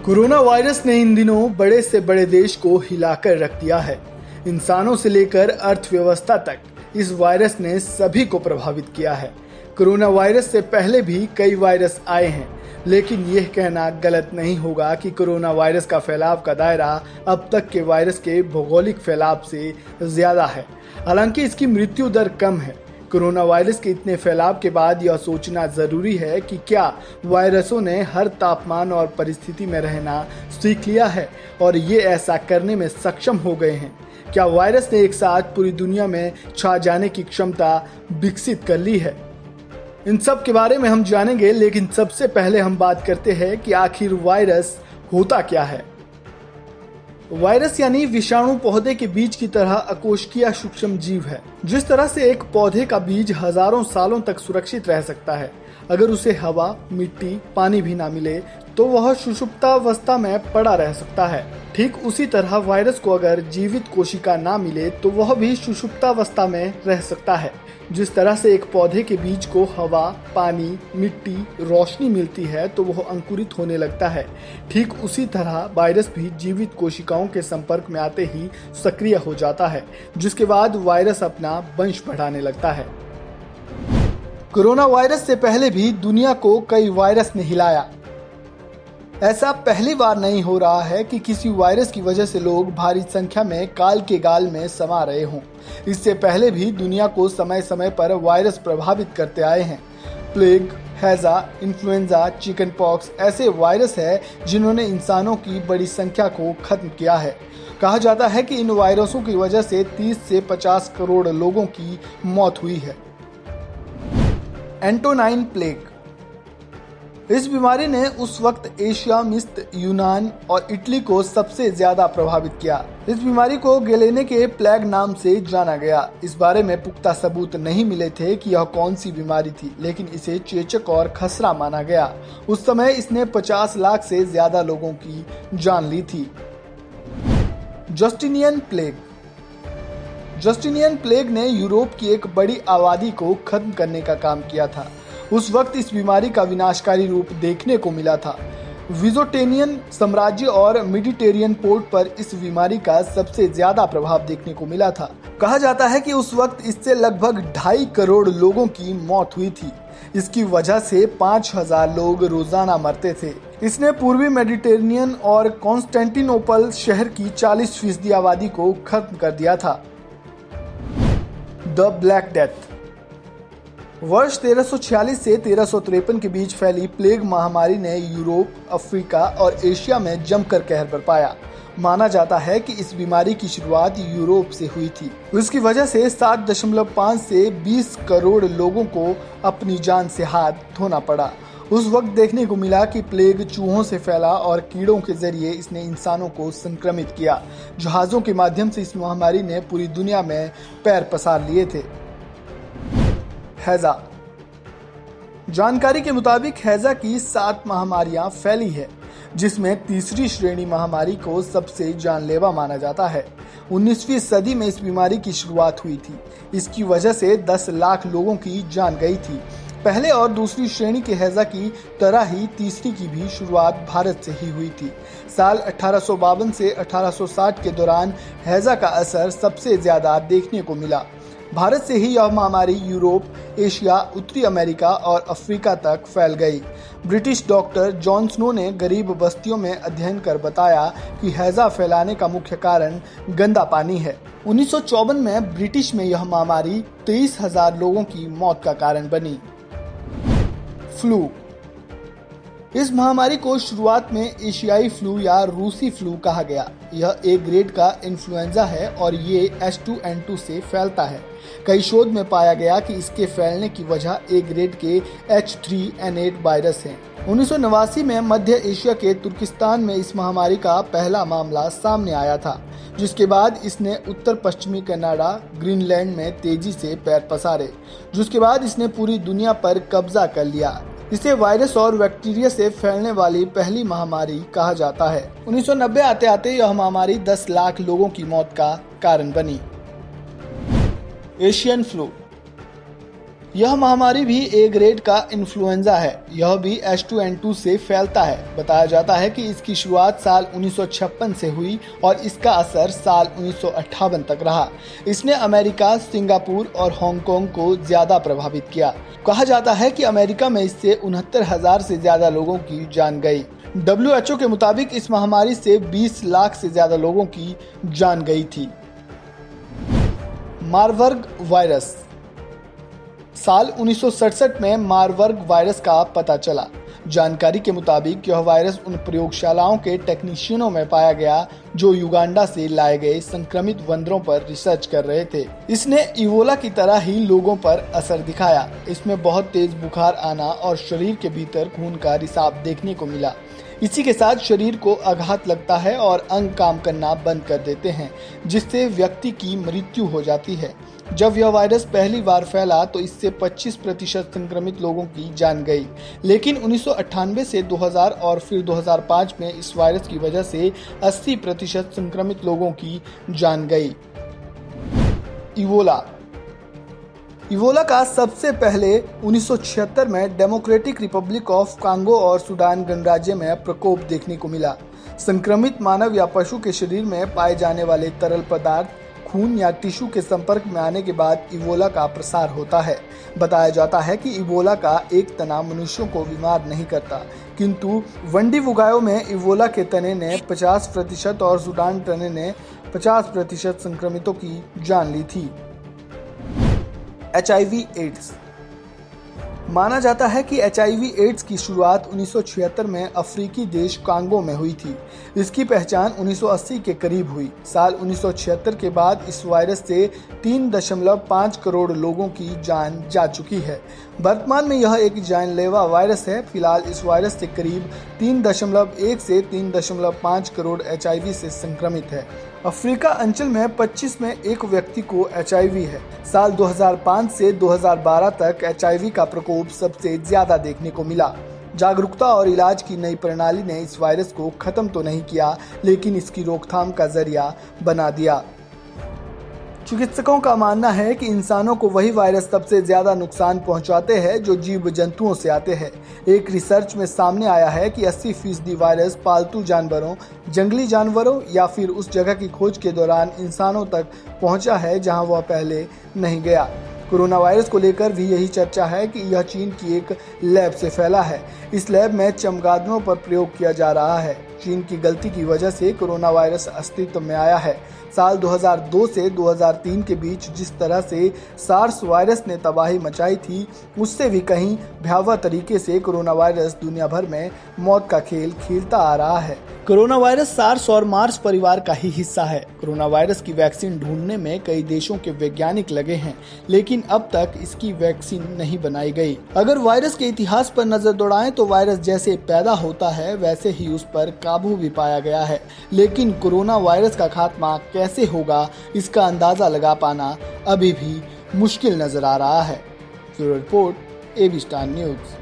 Corona virus ने इन दिनों बड़े से बड़े देश को हिलाकर रख दिया है। इंसानों से लेकर अर्थव्यवस्था तक इस वायरस ने सभी को प्रभावित किया है। कोरोना वायरस से पहले भी कई वायरस आए हैं, लेकिन यह कहना गलत नहीं होगा कि कोरोना वायरस का फैलाव का दायरा अब तक के वायरस के भौगोलिक फैलाव से ज्यादा है। हालांकि इसकी मृत्यु दर कम है। कोरोना वायरस के इतने फैलाव के बाद यह सोचना जरूरी है कि क्या वायरसों ने हर तापमान और परिस्थिति में रहना सीख लिया है और ये ऐसा करने में सक्षम हो गए हैं। क्या वायरस ने एक साथ पूरी दुनिया में छा जाने की क्षमता विकसित कर ली है? इन सब के बारे में हम जानेंगे, लेकिन सबसे पहले हम बात करते हैं कि आखिर वायरस होता क्या है। वायरस यानी विषाणु पौधे के बीज की तरह अकोशिकीय सूक्ष्म जीव है। जिस तरह से एक पौधे का बीज हजारों सालों तक सुरक्षित रह सकता है, अगर उसे हवा, मिट्टी, पानी भी ना मिले तो वह सुषुप्तावस्था में पड़ा रह सकता है। ठीक उसी तरह वायरस को अगर जीवित कोशिका ना मिले तो वह भी सुषुप्तावस्था में रह सकता है। जिस तरह से एक पौधे के बीज को हवा, पानी, मिट्टी, रोशनी मिलती है तो वह अंकुरित होने लगता है, ठीक उसी तरह वायरस भी जीवित कोशिकाओं के संपर्क में आते ही सक्रिय हो जाता है, जिसके बाद वायरस अपना वंश बढ़ाने लगता है। कोरोना वायरस से पहले भी दुनिया को कई वायरस ने हिलाया। ऐसा पहली बार नहीं हो रहा है कि किसी वायरस की वजह से लोग भारी संख्या में काल के गाल में समा रहे हों। इससे पहले भी दुनिया को समय समय पर वायरस प्रभावित करते आए हैं। प्लेग, हैजा, इन्फ्लुएंजा, चिकन पॉक्स ऐसे वायरस है जिन्होंने इंसानों की बड़ी संख्या को खत्म किया है। कहा जाता है कि इन वायरसों की वजह से 30 से 50 करोड़ लोगों की मौत हुई है। Antonine plague. इस बीमारी ने उस वक्त एशिया, मिस्र, यूनान और इटली को सबसे ज्यादा प्रभावित किया। इस बीमारी को गेलेने के प्लेग नाम से जाना गया। इस बारे में पुख्ता सबूत नहीं मिले थे कि यह कौन सी बीमारी थी, लेकिन इसे चेचक और खसरा माना गया। उस समय इसने 50 लाख से ज्यादा लोगों की जान ली थी। Justinian plague. जस्टिनियन प्लेग ने यूरोप की एक बड़ी आबादी को खत्म करने का काम किया था। उस वक्त इस बीमारी का विनाशकारी रूप देखने को मिला था। विजोटेनियन साम्राज्य और मेडिटेरियन पोर्ट पर इस बीमारी का सबसे ज्यादा प्रभाव देखने को मिला था। कहा जाता है कि उस वक्त इससे लगभग 2.5 करोड़ लोगों की मौत हुई थी। इसकी वजह से 5000 लोग रोजाना मरते थे। इसने पूर्वी मेडिटेरियन और कॉन्स्टेंटिनोपल शहर की 40% आबादी को खत्म कर दिया था। The black death. वर्ष 1346 से 1353 के बीच फैली प्लेग महामारी ने यूरोप, अफ्रीका और एशिया में जमकर कहर बरपाया। माना जाता है कि इस बीमारी की शुरुआत यूरोप से हुई थी। इसकी वजह से 7.5 से 20 करोड़ लोगों को अपनी जान से हाथ धोना पड़ा। उस वक्त देखने को मिला कि प्लेग चूहों से फैला और कीड़ों के जरिए इसने इंसानों को संक्रमित किया। जहाजों के माध्यम से इस महामारी ने पूरी दुनिया में पैर पसार लिए थे। हैजा। जानकारी के मुताबिक हैजा की 7 महामारियां फैली है, जिसमें तीसरी श्रेणी महामारी को सबसे जानलेवा माना जाता है। 19वीं सदी में इस बीमारी की शुरुआत हुई थी। इसकी वजह से 10 लाख लोगों की जान गई थी। पहले और दूसरी श्रेणी के हैजा की तरह ही तीसरी की भी शुरुआत भारत से ही हुई थी। साल 1852 से 1860 के दौरान हैजा का असर सबसे ज्यादा देखने को मिला। भारत से ही यह महामारी यूरोप, एशिया, उत्तरी अमेरिका और अफ्रीका तक फैल गई। ब्रिटिश डॉक्टर जॉन स्नो ने गरीब बस्तियों में अध्ययन कर बताया कि हैजा फैलाने का मुख्य कारण गंदा पानी है। 1954 में ब्रिटिश में यह महामारी 23,000 लोगों की मौत का कारण बनी। फ्लू। इस महामारी को शुरुआत में एशियाई फ्लू या रूसी फ्लू कहा गया। यह ए ग्रेड का इन्फ्लुएंजा है और ये H2N2 से फैलता है। कई शोध में पाया गया कि इसके फैलने की वजह ए ग्रेड के H3N8 वायरस है। 1989 में मध्य एशिया के तुर्किस्तान में इस महामारी का पहला मामला सामने आया था, जिसके बाद इसने उत्तर पश्चिमी कनाडा, ग्रीनलैंड में तेजी से पैर पसारे, जिसके बाद इसने पूरी दुनिया पर कब्जा कर लिया। इसे वायरस और बैक्टीरिया से फैलने वाली पहली महामारी कहा जाता है। 1990 आते आते यह महामारी 10 लाख लोगों की मौत का कारण बनी। Asian flu. यह महामारी भी ए ग्रेड का इन्फ्लुएंजा है। यह भी H2N2 से फैलता है। बताया जाता है कि इसकी शुरुआत साल 1956 से हुई और इसका असर साल 1958 तक रहा। इसने अमेरिका, सिंगापुर और हांगकांग को ज्यादा प्रभावित किया। कहा जाता है कि अमेरिका में इससे 69,000 से ज्यादा लोगों की जान गई। WHO के मुताबिक इस महामारी से 20 लाख से ज्यादा लोगों की जान गई थी। Marburg virus. साल 1967 में मारबर्ग वायरस का पता चला। जानकारी के मुताबिक यह वायरस उन प्रयोगशालाओं के टेक्नीशियनों में पाया गया जो युगांडा से लाए गए संक्रमित बंदरों पर रिसर्च कर रहे थे। इसने इबोला की तरह ही लोगों पर असर दिखाया। इसमें बहुत तेज बुखार आना और शरीर के भीतर खून का रिसाव देखने को मिला। इसी के साथ शरीर को आघात लगता है और अंग काम करना बंद कर देते हैं, जिससे व्यक्ति की मृत्यु हो जाती है। जब यह वायरस पहली बार फैला तो इससे 25% संक्रमित लोगों की जान गई, लेकिन 1998 से 2000 और फिर 2005 में इस वायरस की वजह से 80% संक्रमित लोगों की जान गई। इबोला का सबसे पहले 1976 में डेमोक्रेटिक रिपब्लिक ऑफ कांगो और सूडान गणराज्य में प्रकोप देखने को मिला। संक्रमित मानव या पशु के शरीर में पाए जाने वाले तरल पदार्थ, खून या टिश्यू के संपर्क में आने के बाद इबोला का प्रसार होता है। बताया जाता है कि इबोला का एक तना मनुष्यों को बीमार नहीं करता, किंतु वंडीवुगायो में इबोला के तने ने 50% और सूडान तने ने 50% संक्रमितों की जान ली थी। HIV AIDS. माना जाता है कि HIV एड्स की शुरुआत 1976 में अफ्रीकी देश कांगो में हुई थी। इसकी पहचान 1980 के करीब हुई। साल 1976 के बाद इस वायरस से 3.5 करोड़ लोगों की जान जा चुकी है। वर्तमान में यह एक जानलेवा वायरस है। फिलहाल इस वायरस से करीब 3.1 से 3.5 करोड़ HIV से संक्रमित है। अफ्रीका अंचल में 25 में एक व्यक्ति को HIV है। साल 2005 से 2012 तक HIV का प्रकोप सबसे ज्यादा देखने को मिला। जागरूकता और इलाज की नई प्रणाली ने इस वायरस को खत्म तो नहीं किया, लेकिन इसकी रोकथाम का जरिया बना दिया। चिकित्सकों का मानना है कि इंसानों को वही वायरस सबसे ज्यादा नुकसान पहुंचाते हैं जो जीव जंतुओं से आते हैं। एक रिसर्च में सामने आया है कि 80% वायरस पालतू जानवरों, जंगली जानवरों या फिर उस जगह की खोज के दौरान इंसानों तक पहुंचा है जहां वह पहले नहीं गया। कोरोना वायरस को लेकर भी यही चर्चा है कि यह चीन की एक लैब से फैला है। इस लैब में चमगादड़ों पर प्रयोग किया जा रहा है। चीन की गलती की वजह से कोरोना वायरस अस्तित्व में आया है। साल 2002 से 2003 के बीच जिस तरह से सार्स वायरस ने तबाही मचाई थी, उससे भी कहीं भयावह तरीके से कोरोना वायरस दुनिया भर में मौत का खेल खेलता आ रहा है। कोरोना वायरस सार्स और मार्स परिवार का ही हिस्सा है। कोरोना वायरस की वैक्सीन ढूंढने में कई देशों के वैज्ञानिक लगे हैं, लेकिन अब तक इसकी वैक्सीन नहीं बनाई गई। अगर वायरस के इतिहास पर नजर दौड़ाएं तो वायरस जैसे पैदा होता है वैसे ही उस पर काबू भी पाया गया है, लेकिन कोरोना वायरस का खात्मा कैसे होगा इसका अंदाजा लगा पाना अभी भी मुश्किल नजर आ रहा है। Bureau report, AB star news.